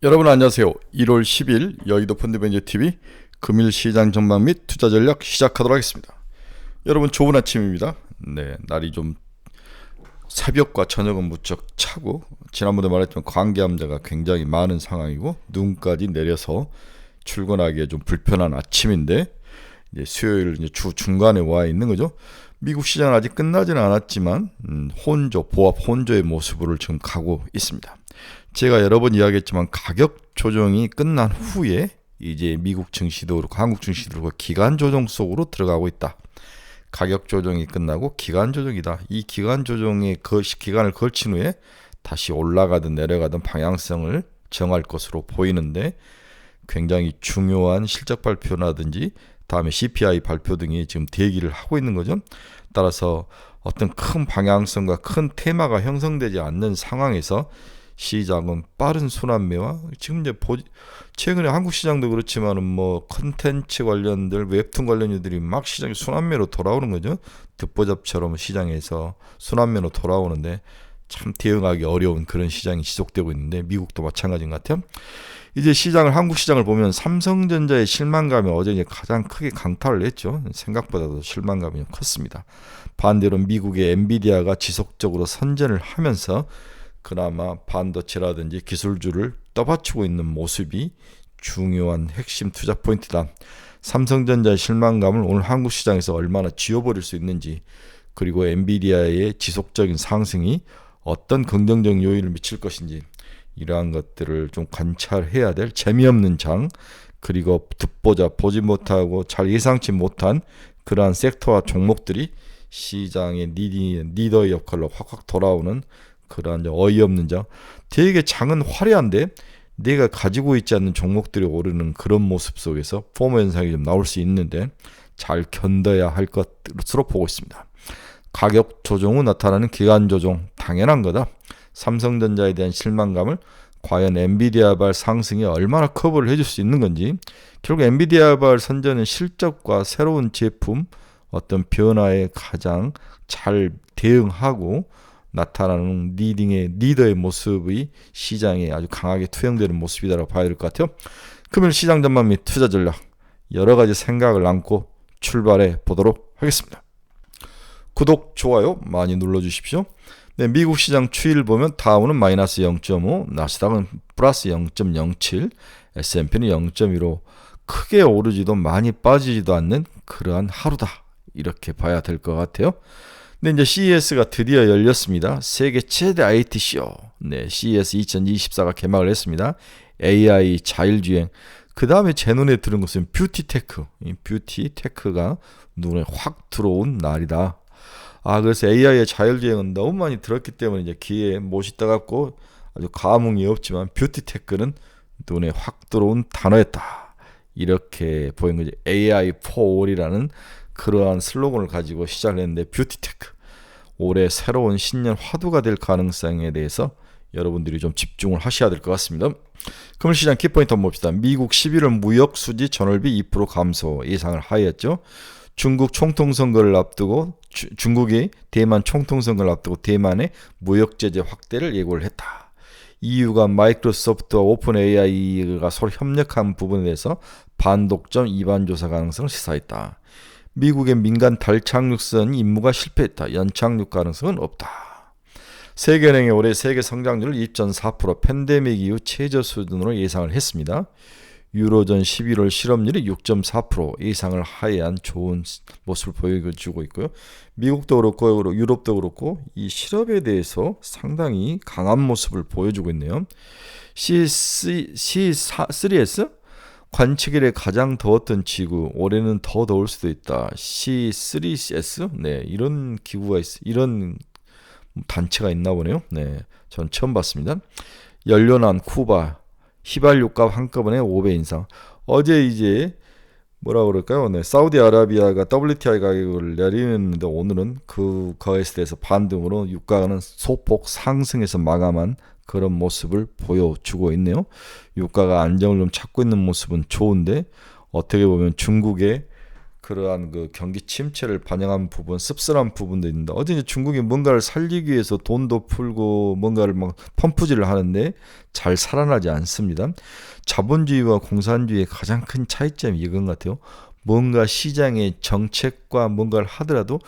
여러분 안녕하세요. 1월 10일 여의도 펀드매니저TV 금일 시장 전망 및 투자 전략 시작하도록 하겠습니다. 여러분 좋은 아침입니다. 네, 날이 좀 새벽과 저녁은 무척 차고 지난번에 말했지만 관계암자가 굉장히 많은 상황이고 눈까지 내려서 출근하기에 좀 불편한 아침인데 이제 수요일 이제 주 중간에 와 있는 거죠. 미국 시장은 아직 끝나지는 않았지만 보합 혼조의 모습으로 지금 가고 있습니다. 제가 여러 번 이야기했지만 가격 조정이 끝난 후에 이제 미국 증시도 그렇고 한국 증시도 그렇고 기간 조정 속으로 들어가고 있다. 가격 조정이 끝나고 기간 조정이다. 이 기간 조정의 기간을 걸친 후에 다시 올라가든 내려가든 방향성을 정할 것으로 보이는데 굉장히 중요한 실적 발표라든지 다음에 CPI 발표 등이 지금 대기를 하고 있는 거죠. 따라서 어떤 큰 방향성과 큰 테마가 형성되지 않는 상황에서 시장은 빠른 순환매와 지금 이제 최근에 한국 시장도 그렇지만은 뭐 컨텐츠 관련들 웹툰 관련주들이 막 시장이 순환매로 돌아오는 거죠. 듣보잡처럼 시장에서 순환매로 돌아오는데 참 대응하기 어려운 그런 시장이 지속되고 있는데 미국도 마찬가지인 것 같아요. 이제 한국 시장을 보면 삼성전자의 실망감이 어제 이제 가장 크게 강타를 했죠. 생각보다도 실망감이 컸습니다. 반대로 미국의 엔비디아가 지속적으로 선전을 하면서 그나마 반도체라든지 기술주를 떠받치고 있는 모습이 중요한 핵심 투자 포인트다. 삼성전자의 실망감을 오늘 한국 시장에서 얼마나 지워버릴 수 있는지, 그리고 엔비디아의 지속적인 상승이 어떤 긍정적 요인을 미칠 것인지, 이러한 것들을 좀 관찰해야 될 재미없는 장, 그리고 보지 못하고 잘 예상치 못한 그러한 섹터와 종목들이 시장의 리더의 역할로 확확 돌아오는 그러한 어이없는 장. 되게 장은 화려한데 내가 가지고 있지 않는 종목들이 오르는 그런 모습 속에서 포모 현상이 좀 나올 수 있는데 잘 견뎌야 할 것으로 보고 있습니다. 가격 조정 후 나타나는 기간 조정 당연한 거다. 삼성전자에 대한 실망감을 과연 엔비디아발 상승이 얼마나 커버를 해줄 수 있는 건지, 결국 엔비디아발 선전은 실적과 새로운 제품 어떤 변화에 가장 잘 대응하고 나타나는 리더의 모습이 시장에 아주 강하게 투영되는 모습이라고 봐야 될 것 같아요. 금일 시장 전망 및 투자 전략 여러 가지 생각을 안고 출발해 보도록 하겠습니다. 구독, 좋아요 많이 눌러주십시오. 네, 미국 시장 추이를 보면 다우는 마이너스 0.5, 나스닥은 플러스 0.07, S&P는 0.15, 크게 오르지도 많이 빠지지도 않는 그러한 하루다, 이렇게 봐야 될 것 같아요. 근데 이제 CES가 드디어 열렸습니다. 세계 최대 IT 쇼. 네, CES 2024가 개막을 했습니다. AI 자율주행. 그 다음에 제 눈에 들은 것은 뷰티테크. 이 뷰티테크가 눈에 확 들어온 날이다. 그래서 AI의 자율주행은 너무 많이 들었기 때문에 이제 귀에 못이 떠갖고 아주 감흥이 없지만 뷰티테크는 눈에 확 들어온 단어였다. 이렇게 보인 거지. AI for all이라는 그러한 슬로건을 가지고 시작을 했는데 뷰티테크. 올해 새로운 신년 화두가 될 가능성에 대해서 여러분들이 좀 집중을 하셔야 될 것 같습니다. 금일 시장 키포인트 한번 봅시다. 미국 11월 무역 수지 전월비 2% 감소 예상을 하였죠. 중국 총통선거를 앞두고 중국이 대만 총통선거를 앞두고 대만의 무역 제재 확대를 예고를 했다. EU가 마이크로소프트와 오픈 AI가 서로 협력한 부분에 대해서 반독점 위반 조사 가능성을 시사했다. 미국의 민간 달 착륙선 임무가 실패했다. 연착륙 가능성은 없다. 세계은행이 올해 세계 성장률을 2.4% 팬데믹 이후 최저 수준으로 예상을 했습니다. 유로존 11월 실업률이 6.4% 예상을 하회한 좋은 모습을 보여주고 있고요. 미국도 그렇고 유럽도 그렇고 이 실업에 대해서 상당히 강한 모습을 보여주고 있네요. C3S 관측 일에 가장 더웠던 지구, 올해는 더 더울 수도 있다. C3S, 네, 이런 기구가 이런 단체가 있나 보네요. 네, 전 처음 봤습니다. 연료난 쿠바, 휘발유값 한꺼번에 5배 인상. 어제 이제 뭐라 그럴까요? 네, 사우디아라비아가 WTI 가격을 내리는데 오늘은 그거에 대해서 반등으로 유가는 소폭 상승해서 마감한 그런 모습을 보여주고 있네요. 유가가 안정을 좀 찾고 있는 모습은 좋은데 어떻게 보면 중국의 그러한 그 경기 침체를 반영한 부분, 씁쓸한 부분도 있는데 어제 이제 중국이 뭔가를 살리기 위해서 돈도 풀고 뭔가를 막 펌프질을 하는데 잘 살아나지 않습니다. 자본주의와 공산주의의 가장 큰 차이점이 이건 같아요. 뭔가 시장의 정책과 뭔가를 하더라도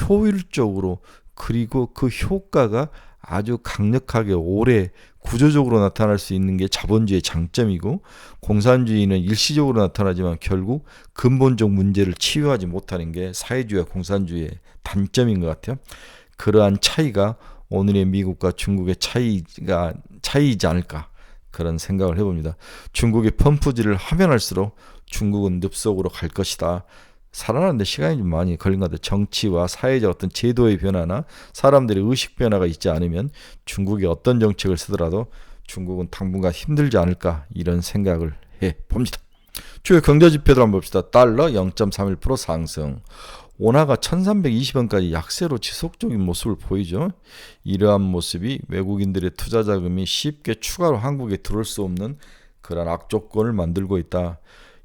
효율적으로 그리고 그 효과가 아주 강력하게 오래 구조적으로 나타날 수 있는 게 자본주의의 장점이고 공산주의는 일시적으로 나타나지만 결국 근본적 문제를 치유하지 못하는 게 사회주의와 공산주의의 단점인 것 같아요. 그러한 차이가 오늘의 미국과 중국의 차이이지 않을까 그런 생각을 해봅니다. 중국이 펌프질을 하면 할수록 중국은 늪속으로 갈 것이다. 살아나는데 시간이 좀 많이 걸린 것 같아요. 정치와 사회적 어떤 제도의 변화나 사람들의 의식 변화가 있지 않으면 중국이 어떤 정책을 쓰더라도 중국은 당분간 힘들지 않을까 이런 생각을 해봅니다. 주요 경제지표들 한번 봅시다. 달러 0.31% 상승. 원화가 1320원까지 약세로 지속적인 모습을 보이죠. 이러한 모습이 외국인들의 투자 자금이 쉽게 추가로 한국에 들어올 수 없는 그런 악조건을 만들고 있다.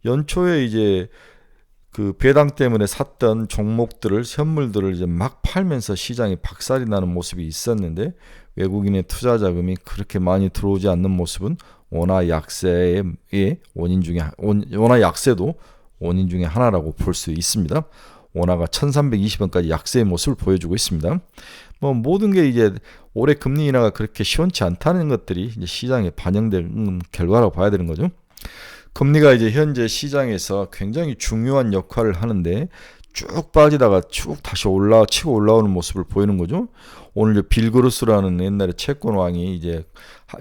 연초에 이제 그 배당 때문에 샀던 종목들을 현물들을 이제 막 팔면서 시장이 박살이 나는 모습이 있었는데 외국인의 투자 자금이 그렇게 많이 들어오지 않는 모습은 원화 약세의 원인 중에 원화 약세도 원인 중에 하나라고 볼 수 있습니다. 원화가 1320원까지 약세의 모습을 보여주고 있습니다. 뭐 모든 게 이제 올해 금리 인하가 그렇게 시원치 않다는 것들이 이제 시장에 반영된 결과라고 봐야 되는 거죠. 금리가 이제 현재 시장에서 굉장히 중요한 역할을 하는데 쭉 빠지다가 쭉 다시 치고 올라오는 모습을 보이는 거죠. 오늘 빌 그루스라는 옛날에 채권 왕이 이제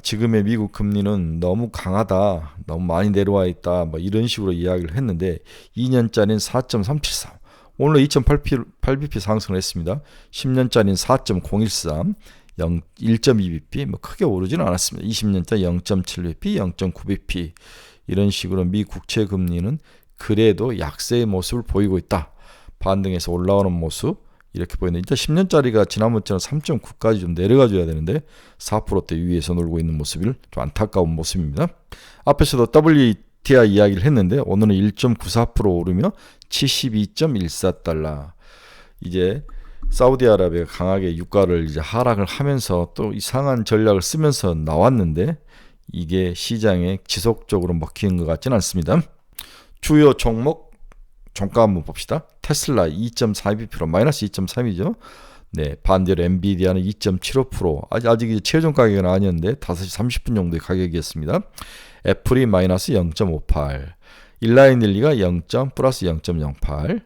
지금의 미국 금리는 너무 강하다, 너무 많이 내려와 있다, 뭐 이런 식으로 이야기를 했는데 2년짜리는 4.373, 오늘 2.8bp 상승을 했습니다. 10년짜리는 4.013, 1.2bp 뭐 크게 오르지는 않았습니다. 20년짜리 0.7bp, 0.9bp 이런 식으로 미 국채 금리는 그래도 약세의 모습을 보이고 있다. 반등해서 올라오는 모습 이렇게 보이는데 10년짜리가 지난번처럼 3.9까지 좀 내려가 줘야 되는데 4%대 위에서 놀고 있는 모습이 좀 안타까운 모습입니다. 앞에서도 WTI 이야기를 했는데 오늘은 1.94% 오르며 72.14달러. 이제 사우디아라비아가 강하게 유가를 이제 하락을 하면서 또 이상한 전략을 쓰면서 나왔는데 이게 시장에 지속적으로 먹히는 것 같지는 않습니다. 주요 종목 종가 한번 봅시다. 테슬라 2.42%, 마이너스 2.3이죠. 네, 반대로 엔비디아는 2.75%, 아직 이제 최종 가격은 아니었는데 5시 30분 정도의 가격이었습니다. 애플이 마이너스 0.58, 일라이닐리가 플러스 0.08,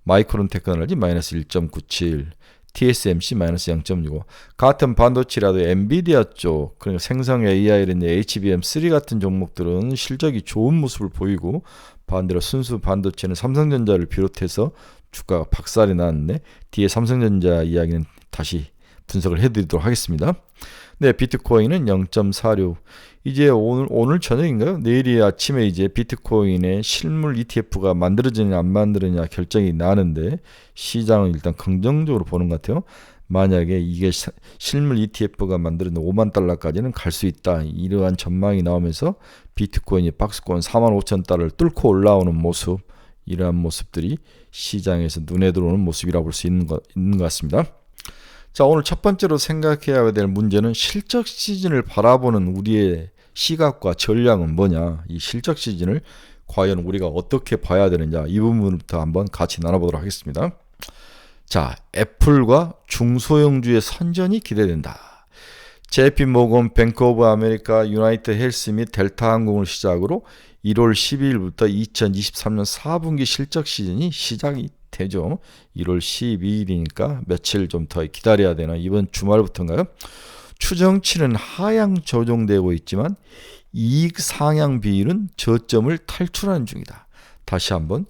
마이크론 테크놀로지 마이너스 1.97, TSMC 마이너스 0.65. 같은 반도체라도 엔비디아 쪽, 그러니까 생성 AI라는 HBM3 같은 종목들은 실적이 좋은 모습을 보이고 반대로 순수 반도체는 삼성전자를 비롯해서 주가가 박살이 났는데 뒤에 삼성전자 이야기는 다시 분석을 해드리도록 하겠습니다. 네, 비트코인은 0.46. 이제 오늘 저녁인가요? 내일 아침에 이제 비트코인의 실물 ETF가 만들어지느냐 안 만들어지느냐 결정이 나는데 시장은 일단 긍정적으로 보는 것 같아요. 만약에 이게 실물 ETF가 만들어지는 5만 달러까지는 갈 수 있다. 이러한 전망이 나오면서 비트코인이 박스권 4만 5천 달러를 뚫고 올라오는 모습, 이러한 모습들이 시장에서 눈에 들어오는 모습이라고 볼 수 있는 것 같습니다. 자, 오늘 첫 번째로 생각해야 될 문제는 실적 시즌을 바라보는 우리의 시각과 전략은 뭐냐. 이 실적 시즌을 과연 우리가 어떻게 봐야 되느냐. 이 부분부터 한번 같이 나눠보도록 하겠습니다. 자, 애플과 중소형주의 선전이 기대된다. JP모건, 뱅크 오브 아메리카, 유나이티드 헬스 및 델타 항공을 시작으로 1월 12일부터 2023년 4분기 실적 시즌이 시작이 되죠. 1월 12일이니까 며칠 좀 더 기다려야 되나. 이번 주말부터인가요? 추정치는 하향 조정되고 있지만 이익 상향 비율은 저점을 탈출하는 중이다. 다시 한번,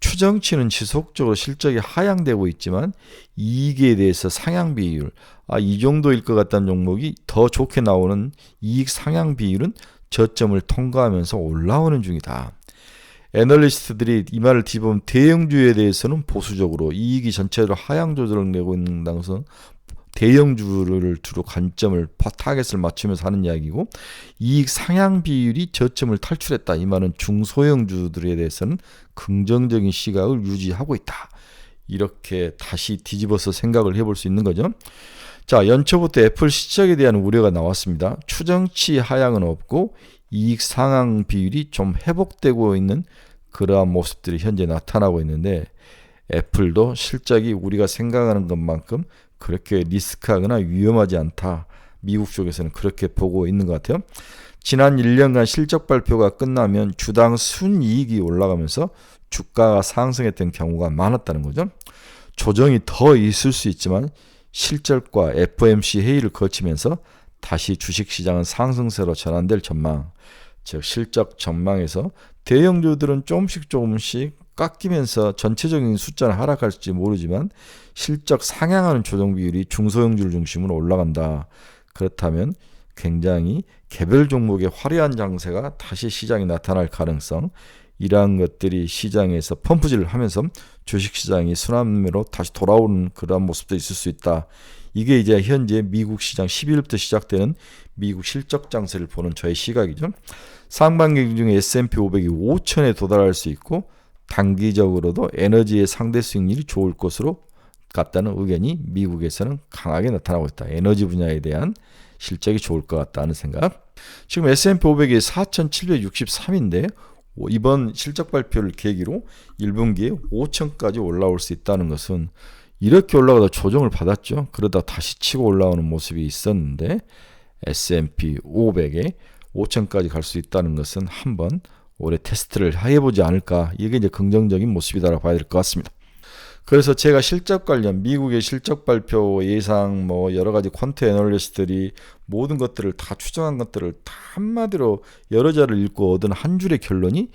추정치는 지속적으로 실적이 하향되고 있지만 이익에 대해서 상향 비율, 이 정도일 것 같다는 종목이 더 좋게 나오는 이익 상향 비율은 저점을 통과하면서 올라오는 중이다. 애널리스트들이 이 말을 뒤보면 대형주에 대해서는 보수적으로 이익이 전체적으로 하향 조절을 내고 있는 것은 대형주를 주로 관점을 타겟을 맞추면서 하는 이야기고, 이익 상향 비율이 저점을 탈출했다. 이 말은 중소형주들에 대해서는 긍정적인 시각을 유지하고 있다. 이렇게 다시 뒤집어서 생각을 해볼 수 있는 거죠. 자, 연초부터 애플 실적에 대한 우려가 나왔습니다. 추정치 하향은 없고 이익 상향 비율이 좀 회복되고 있는 그러한 모습들이 현재 나타나고 있는데, 애플도 실적이 우리가 생각하는 것만큼 그렇게 리스크하거나 위험하지 않다. 미국 쪽에서는 그렇게 보고 있는 것 같아요. 지난 1년간 실적 발표가 끝나면 주당 순이익이 올라가면서 주가가 상승했던 경우가 많았다는 거죠. 조정이 더 있을 수 있지만 실적과 FOMC 회의를 거치면서 다시 주식시장은 상승세로 전환될 전망, 즉 실적 전망에서 대형주들은 조금씩 깎이면서 전체적인 숫자는 하락할지 모르지만 실적 상향하는 조정 비율이 중소형주를 중심으로 올라간다. 그렇다면 굉장히 개별 종목의 화려한 장세가 다시 시장에 나타날 가능성, 이러한 것들이 시장에서 펌프질을 하면서 주식시장이 순환매로 다시 돌아오는 그런 모습도 있을 수 있다. 이게 이제 현재 미국 시장 12일부터 시작되는 미국 실적 장세를 보는 저의 시각이죠. 상반기 중에 S&P 500이 5천에 도달할 수 있고, 단기적으로도 에너지의 상대 수익률이 좋을 것으로 같다는 의견이 미국에서는 강하게 나타나고 있다. 에너지 분야에 대한 실적이 좋을 것 같다는 생각. 지금 S&P 500이 4,763인데 이번 실적 발표를 계기로 1분기에 5천까지 올라올 수 있다는 것은, 이렇게 올라가다 조정을 받았죠. 그러다 다시 치고 올라오는 모습이 있었는데 S&P 500에 5천까지 갈 수 있다는 것은 한번 올해 테스트를 해보지 않을까. 이게 이제 긍정적인 모습이다라고 봐야 될 것 같습니다. 그래서 제가 실적 관련 미국의 실적 발표 예상 여러 가지 퀀트 애널리스트들이 모든 것들을 다 추정한 것들을 다 한마디로 여러 자를 읽고 얻은 한 줄의 결론이,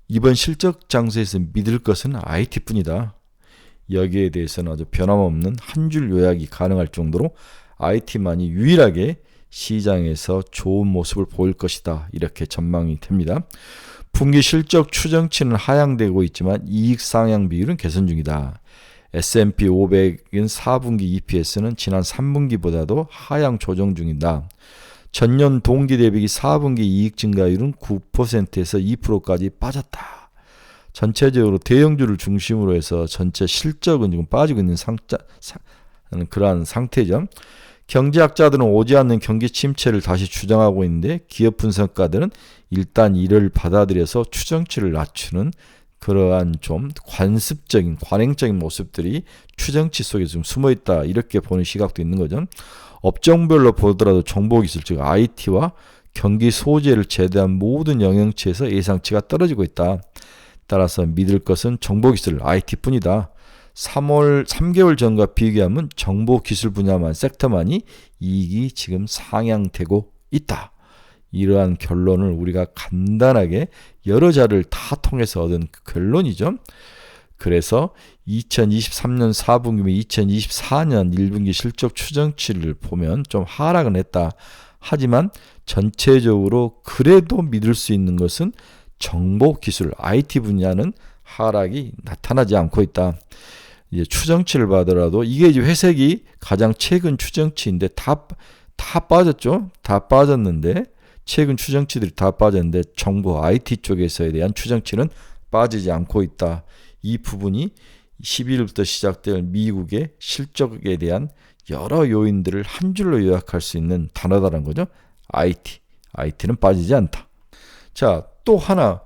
이번 실적 장세에서 믿을 것은 IT뿐이다. 여기에 대해서는 아주 변함없는 한 줄 요약이 가능할 정도로 IT만이 유일하게 시장에서 좋은 모습을 보일 것이다. 이렇게 전망이 됩니다. 분기 실적 추정치는 하향되고 있지만 이익 상향 비율은 개선 중이다. S&P 500은 4분기 EPS는 지난 3분기보다도 하향 조정 중이다. 전년 동기 대비 4분기 이익 증가율은 9%에서 2%까지 빠졌다. 전체적으로 대형주를 중심으로 해서 전체 실적은 지금 빠지고 있는 그러한 상태죠. 경제학자들은 오지 않는 경기 침체를 다시 추정하고 있는데, 기업 분석가들은 일단 이를 받아들여서 추정치를 낮추는 그러한 좀 관습적인, 관행적인 모습들이 추정치 속에 좀 숨어있다. 이렇게 보는 시각도 있는 거죠. 업종별로 보더라도 정보기술, 즉 IT와 경기 소재를 제외한 모든 영역치에서 예상치가 떨어지고 있다. 따라서 믿을 것은 정보기술, IT뿐이다. 3개월 전과 비교하면 정보기술 분야만, 섹터만이 이익이 지금 상향되고 있다. 이러한 결론을 우리가 간단하게 여러 자를 다 통해서 얻은 결론이죠. 그래서 2023년 4분기, 2024년 1분기 실적 추정치를 보면 좀 하락은 했다. 하지만 전체적으로 그래도 믿을 수 있는 것은 정보기술, IT 분야는 하락이 나타나지 않고 있다. 이제 추정치를 봐더라도 이게 이제 회색이 가장 최근 추정치인데 다 빠졌죠. 다 빠졌는데, 최근 추정치들이 다 빠졌는데 정보 IT 쪽에서에 대한 추정치는 빠지지 않고 있다. 이 부분이 11일부터 시작될 미국의 실적에 대한 여러 요인들을 한 줄로 요약할 수 있는 단어다라는 거죠. IT는 빠지지 않다. 자, 또 하나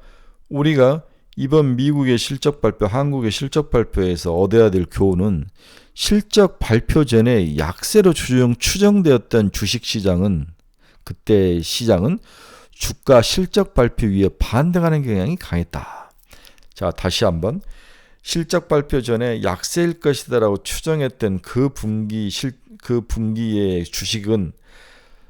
우리가 이번 미국의 실적 발표, 한국의 실적 발표에서 얻어야 될 교훈은, 실적 발표 전에 약세로 추정되었던 주식시장은, 그때 시장은 주가 실적 발표 위에 반등하는 경향이 강했다. 자, 다시 한번 실적 발표 전에 약세일 것이다라고 추정했던 그 분기의 주식은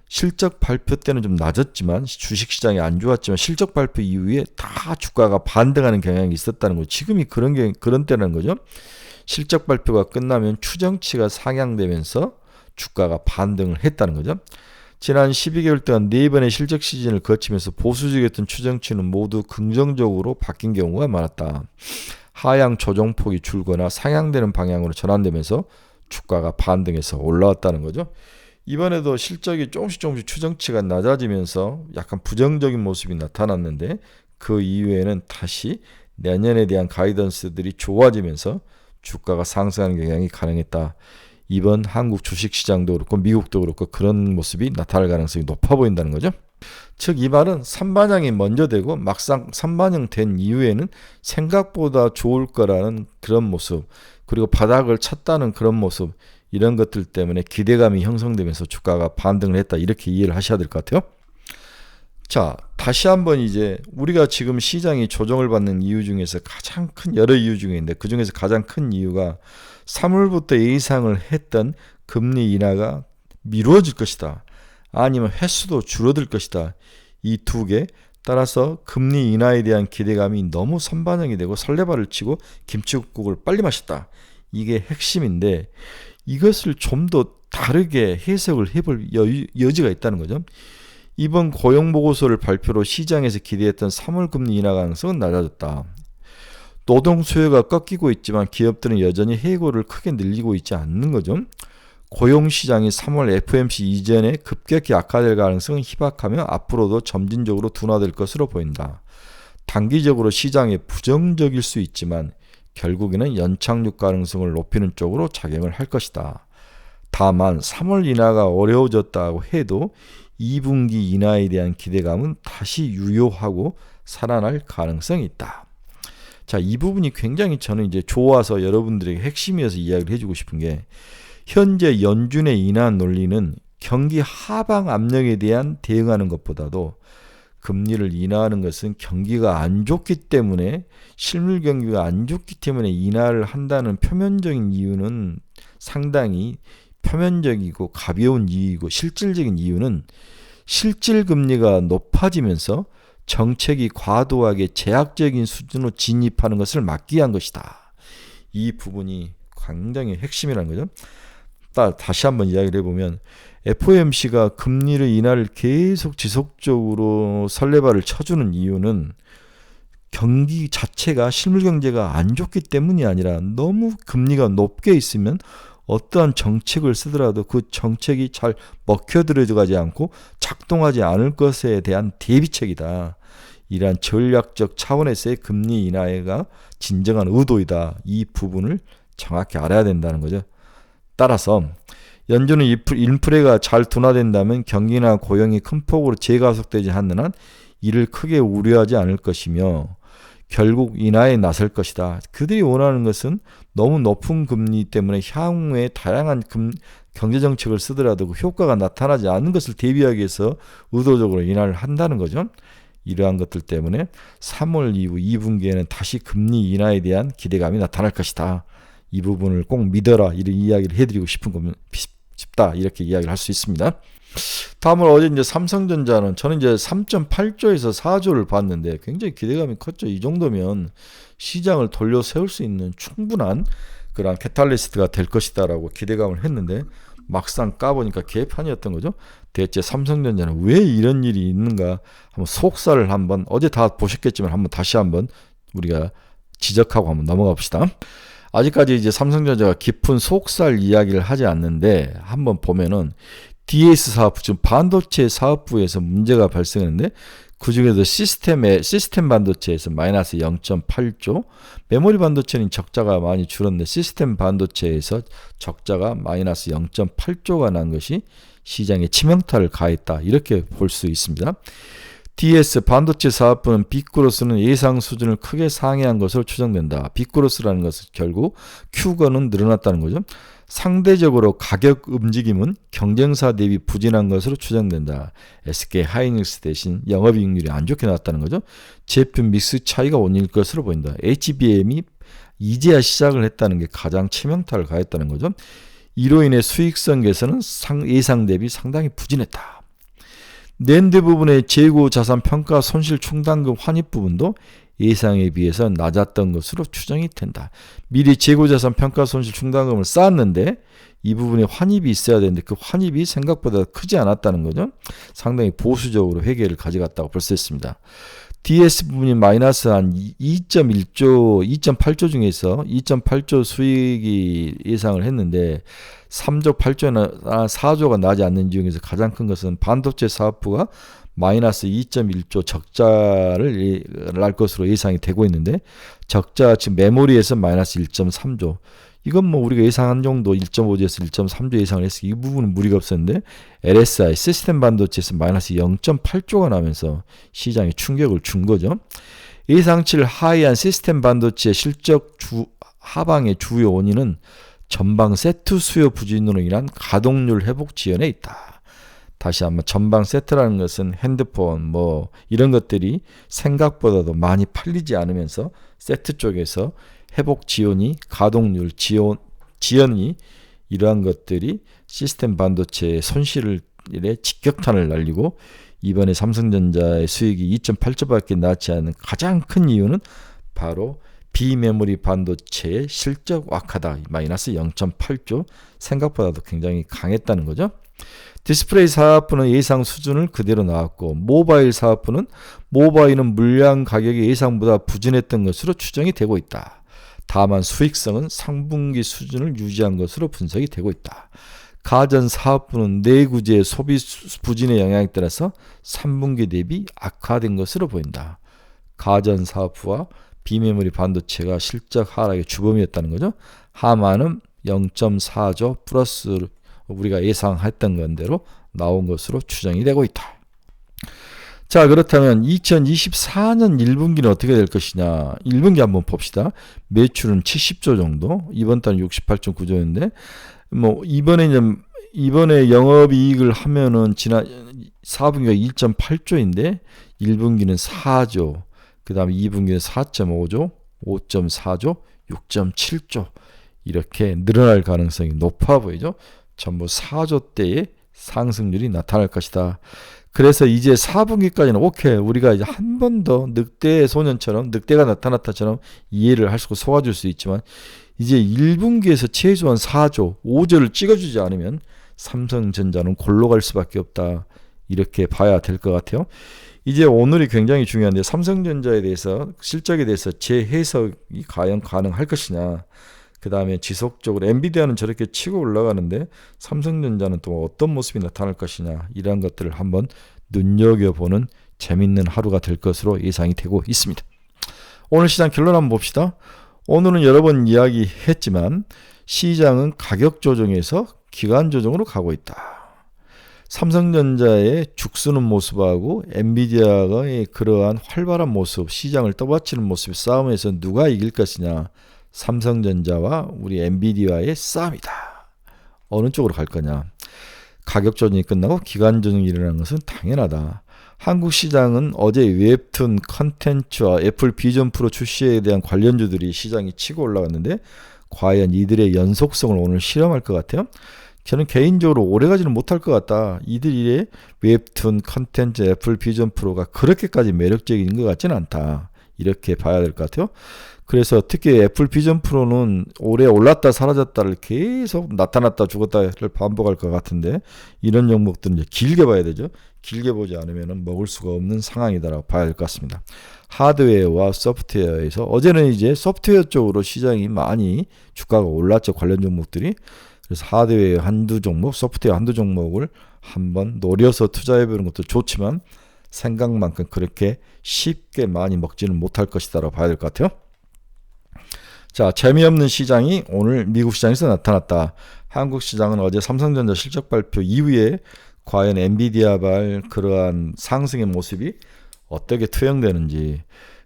실적 발표 때는 좀 낮았지만, 주식시장이 안 좋았지만 실적 발표 이후에 다 주가가 반등하는 경향이 있었다는 거죠. 지금이 그런 때라는 거죠. 실적 발표가 끝나면 추정치가 상향되면서 주가가 반등을 했다는 거죠. 지난 12개월 동안 4번의 실적 시즌을 거치면서 보수적이었던 추정치는 모두 긍정적으로 바뀐 경우가 많았다. 하향 조정폭이 줄거나 상향되는 방향으로 전환되면서 주가가 반등해서 올라왔다는 거죠. 이번에도 실적이 조금씩 추정치가 낮아지면서 약간 부정적인 모습이 나타났는데 그 이후에는 다시 내년에 대한 가이던스들이 좋아지면서 주가가 상승하는 경향이 가능했다. 이번 한국 주식시장도 그렇고 미국도 그렇고 그런 모습이 나타날 가능성이 높아 보인다는 거죠. 즉 이 말은 선반영이 먼저 되고 막상 선반영 된 이후에는 생각보다 좋을 거라는 그런 모습, 그리고 바닥을 쳤다는 그런 모습, 이런 것들 때문에 기대감이 형성되면서 주가가 반등을 했다, 이렇게 이해를 하셔야 될 것 같아요. 자, 다시 한번 이제 우리가 지금 시장이 조정을 받는 이유 중에서 가장 큰, 여러 이유 중에 있는데 그 중에서 가장 큰 이유가 3월부터 예상을 했던 금리 인하가 미루어질 것이다, 아니면 횟수도 줄어들 것이다, 이 두 개. 따라서 금리 인하에 대한 기대감이 너무 선반영이 되고 설레발을 치고 김치국을 빨리 마셨다, 이게 핵심인데 이것을 좀 더 다르게 해석을 해볼 여지가 있다는 거죠. 이번 고용보고서를 발표로 시장에서 기대했던 3월 금리 인하 가능성은 낮아졌다. 노동 수요가 꺾이고 있지만 기업들은 여전히 해고를 크게 늘리고 있지 않는 거죠. 고용시장이 3월 FOMC 이전에 급격히 악화될 가능성은 희박하며 앞으로도 점진적으로 둔화될 것으로 보인다. 단기적으로 시장에 부정적일 수 있지만 결국에는 연착륙 가능성을 높이는 쪽으로 작용을 할 것이다. 다만 3월 인하가 어려워졌다고 해도 2분기 인하에 대한 기대감은 다시 유효하고 살아날 가능성이 있다. 자, 이 부분이 굉장히 저는 이제 좋아서 여러분들에게 핵심이어서 이야기를 해주고 싶은 게, 현재 연준의 인하 논리는 경기 하방 압력에 대한 대응하는 것보다도 금리를 인하하는 것은 경기가 안 좋기 때문에, 실물 경기가 안 좋기 때문에 인하를 한다는 표면적인 이유는 상당히 표면적이고 가벼운 이유이고, 실질적인 이유는 실질 금리가 높아지면서 정책이 과도하게 제약적인 수준으로 진입하는 것을 막기 위한 것이다. 이 부분이 굉장히 핵심이라는 거죠. 다시 한번 이야기를 해보면 FOMC가 금리를 인하를 계속 지속적으로 설레발을 쳐주는 이유는 경기 자체가, 실물 경제가 안 좋기 때문이 아니라 너무 금리가 높게 있으면 어떠한 정책을 쓰더라도 그 정책이 잘 먹혀들어가지 않고 작동하지 않을 것에 대한 대비책이다. 이러한 전략적 차원에서의 금리 인하가 진정한 의도이다. 이 부분을 정확히 알아야 된다는 거죠. 따라서 연준은 인플레가 잘 둔화된다면 경기나 고용이 큰 폭으로 재가속되지 않는 한 이를 크게 우려하지 않을 것이며 결국 인하에 나설 것이다. 그들이 원하는 것은 너무 높은 금리 때문에 향후에 다양한 경제정책을 쓰더라도 그 효과가 나타나지 않는 것을 대비하기 위해서 의도적으로 인하를 한다는 거죠. 이러한 것들 때문에 3월 이후 2분기에는 다시 금리 인하에 대한 기대감이 나타날 것이다. 이 부분을 꼭 믿어라, 이런 이야기를 해드리고 싶다, 이렇게 이야기를 할 수 있습니다. 다음으로 어제 이제 삼성전자는 저는 이제 3.8조에서 4조를 봤는데 굉장히 기대감이 컸죠. 이 정도면 시장을 돌려 세울 수 있는 충분한 그런 캐탈리스트가 될 것이다라고 기대감을 했는데 막상 까보니까 개판이었던 거죠. 대체 삼성전자는 왜 이런 일이 있는가, 한번 속살을 한번, 어제 다 보셨겠지만 한번 다시 한번 우리가 지적하고 한번 넘어가 봅시다. 아직까지 이제 삼성전자가 깊은 속살 이야기를 하지 않는데 한번 보면은 DS 사업부, 지금 반도체 사업부에서 문제가 발생했는데 그 중에서 시스템 반도체에서 마이너스 0.8조, 메모리 반도체는 적자가 많이 줄었는데 시스템 반도체에서 적자가 마이너스 0.8조가 난 것이 시장에 치명타를 가했다, 이렇게 볼 수 있습니다. DS 반도체 사업부는 빅그로스는 예상 수준을 크게 상회한 것으로 추정된다. 빅그로스라는 것은 결국 Q가는 늘어났다는 거죠. 상대적으로 가격 움직임은 경쟁사 대비 부진한 것으로 추정된다. SK 하이닉스 대신 영업이익률이 안 좋게 나왔다는 거죠. 제품 믹스 차이가 원인일 것으로 보인다. HBM이 이제야 시작을 했다는 게 가장 치명타를 가했다는 거죠. 이로 인해 수익성 개선은 예상 대비 상당히 부진했다. 낸드 부분의 재고 자산 평가 손실 충당금 환입 부분도 예상에 비해서 낮았던 것으로 추정이 된다. 미리 재고 자산 평가 손실 충당금을 쌓았는데 이 부분에 환입이 있어야 되는데 그 환입이 생각보다 크지 않았다는 거죠. 상당히 보수적으로 회계를 가져갔다고 볼 수 있습니다. DS 부분이 마이너스 한 2.1조, 2.8조 중에서 2.8조 수익이 예상을 했는데 3조 8조나 4조가 나지 않는 이유에서 가장 큰 것은 반도체 사업부가 마이너스 2.1조 적자를 날 것으로 예상이 되고 있는데, 적자 지금 메모리에서 마이너스 1.3조, 이건 뭐 우리가 예상한 정도 1.5조에서 1.3조 예상을 했으니 이 부분은 무리가 없었는데, LSI 시스템 반도체에서 마이너스 0.8조가 나면서 시장에 충격을 준 거죠. 예상치를 하회한 시스템 반도체 실적 하방의 주요 원인은 전방 세트 수요 부진으로 인한 가동률 회복 지연에 있다. 다시 한번 전방 세트라는 것은 핸드폰 뭐 이런 것들이 생각보다도 많이 팔리지 않으면서 세트 쪽에서 회복 지연이, 가동률 지연이, 이러한 것들이 시스템 반도체의 손실에 직격탄을 날리고, 이번에 삼성전자의 수익이 2.8조밖에 나지 않은 가장 큰 이유는 바로 비메모리 반도체의 실적 악화다. 마이너스 0.8조, 생각보다도 굉장히 강했다는 거죠. 디스플레이 사업부는 예상 수준을 그대로 나왔고, 모바일 사업부는 모바일은 물량 가격이 예상보다 부진했던 것으로 추정이 되고 있다. 다만 수익성은 상분기 수준을 유지한 것으로 분석이 되고 있다. 가전 사업부는 내구재 소비 부진의 영향에 따라서 3분기 대비 악화된 것으로 보인다. 가전 사업부와 비메모리 반도체가 실적 하락의 주범이었다는 거죠. 하만은 0.4조 플러스 우리가 예상했던 건대로 나온 것으로 추정이 되고 있다. 자, 그렇다면 2024년 1분기는 어떻게 될 것이냐. 1분기 한번 봅시다. 매출은 70조 정도, 이번 달은 68.9조인데 뭐 이번에 영업이익을 하면은 지난 4분기가 1.8조인데 1분기는 4조, 그 다음에 2분기는 4.5조, 5.4조, 6.7조 이렇게 늘어날 가능성이 높아 보이죠. 전부 4조대의 상승률이 나타날 것이다. 그래서 이제 4분기까지는 오케이, 우리가 이제 한 번 더 늑대 소년처럼, 늑대가 나타났다처럼 이해를 할 수 있고 속아줄 수 있지만, 이제 1분기에서 최소한 4조, 5조를 찍어주지 않으면 삼성전자는 골로 갈 수밖에 없다. 이렇게 봐야 될 것 같아요. 이제 오늘이 굉장히 중요한데, 삼성전자에 대해서, 실적에 대해서 재해석이 과연 가능할 것이냐. 그 다음에 지속적으로 엔비디아는 저렇게 치고 올라가는데 삼성전자는 또 어떤 모습이 나타날 것이냐, 이러한 것들을 한번 눈여겨보는 재밌는 하루가 될 것으로 예상이 되고 있습니다. 오늘 시장 결론 한번 봅시다. 오늘은 여러 번 이야기했지만 시장은 가격 조정에서 기간 조정으로 가고 있다. 삼성전자의 죽쓰는 모습하고 엔비디아의 그러한 활발한 모습, 시장을 떠받치는 모습, 싸움에서 누가 이길 것이냐. 삼성전자와 우리 엔비디아의 싸움이다. 어느 쪽으로 갈 거냐. 가격 조정이 끝나고 기간 조정이 일어나는 것은 당연하다. 한국 시장은 어제 웹툰 컨텐츠와 애플 비전 프로 출시에 대한 관련주들이 시장이 치고 올라갔는데, 과연 이들의 연속성을 오늘 실험할 것 같아요. 저는 개인적으로 오래가지는 못할 것 같다. 이들의 웹툰 컨텐츠 애플 비전 프로가 그렇게까지 매력적인 것 같지는 않다. 이렇게 봐야 될 것 같아요. 그래서 특히 애플 비전 프로는 올해 올랐다 사라졌다를 계속 나타났다 죽었다를 반복할 것 같은데, 이런 종목들은 이제 길게 봐야 되죠. 길게 보지 않으면 먹을 수가 없는 상황이다라고 봐야 될 것 같습니다. 하드웨어와 소프트웨어에서 어제는 이제 소프트웨어 쪽으로 시장이 많이 주가가 올랐죠. 관련 종목들이. 그래서 하드웨어 한두 종목, 소프트웨어 한두 종목을 한번 노려서 투자해보는 것도 좋지만 생각만큼 그렇게 쉽게 많이 먹지는 못할 것이다라고 봐야 될 것 같아요. 자, 재미없는 시장이 오늘 미국 시장에서 나타났다. 한국 시장은 어제 삼성전자 실적 발표 이후에 과연 엔비디아발 그러한 상승의 모습이 어떻게 투영되는지,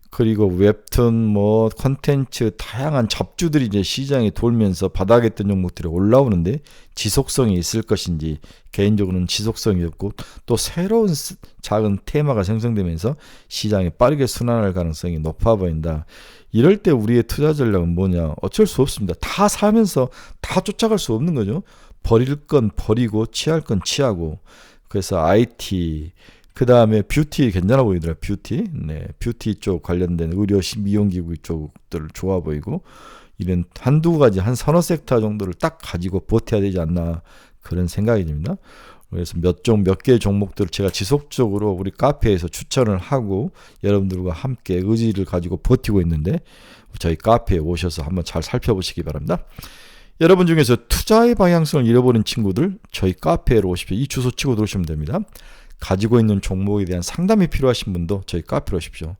그리고 웹툰 뭐 콘텐츠 다양한 잡주들이 이제 시장에 돌면서 바닥에 있던 종목들이 올라오는데 지속성이 있을 것인지, 개인적으로는 지속성이 없고 또 새로운 작은 테마가 생성되면서 시장이 빠르게 순환할 가능성이 높아 보인다. 이럴 때 우리의 투자 전략은 뭐냐? 어쩔 수 없습니다. 다 사면서 다 쫓아갈 수 없는 거죠. 버릴 건 버리고 취할 건 취하고. 그래서 IT, 그 다음에 뷰티 괜찮아 보이더라. 뷰티, 네, 뷰티 쪽 관련된 의료 미용기구 쪽들 좋아 보이고, 이런 한두 가지 한 서너 섹터 정도를 딱 가지고 버텨야 되지 않나, 그런 생각이 듭니다. 그래서 몇 개 종목들을 제가 지속적으로 우리 카페에서 추천을 하고 여러분들과 함께 의지를 가지고 버티고 있는데 저희 카페에 오셔서 한번 잘 살펴보시기 바랍니다. 여러분 중에서 투자의 방향성을 잃어버린 친구들 저희 카페로 오십시오. 이 주소 치고 들어오시면 됩니다. 가지고 있는 종목에 대한 상담이 필요하신 분도 저희 카페로 오십시오.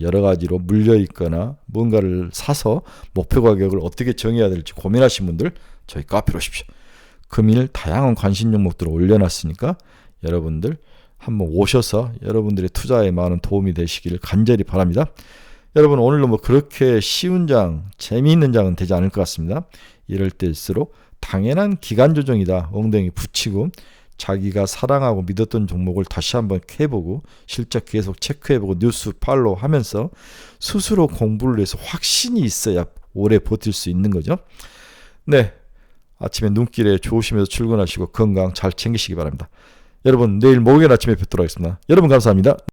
여러 가지로 물려 있거나 뭔가를 사서 목표 가격을 어떻게 정해야 될지 고민하신 분들 저희 카페로 오십시오. 금일 다양한 관심 종목들을 올려놨으니까 여러분들 한번 오셔서 여러분들의 투자에 많은 도움이 되시기를 간절히 바랍니다. 여러분 오늘도 뭐 그렇게 쉬운 장, 재미있는 장은 되지 않을 것 같습니다. 이럴 때일수록 당연한 기간 조정이다. 엉덩이 붙이고 자기가 사랑하고 믿었던 종목을 다시 한번 해보고 실적 계속 체크해보고 뉴스 팔로우 하면서 스스로 공부를 해서 확신이 있어야 오래 버틸 수 있는 거죠. 네, 아침에 눈길에 좋으시면서 출근하시고 건강 잘 챙기시기 바랍니다. 여러분 내일 목요일 아침에 뵙도록 하겠습니다. 여러분 감사합니다.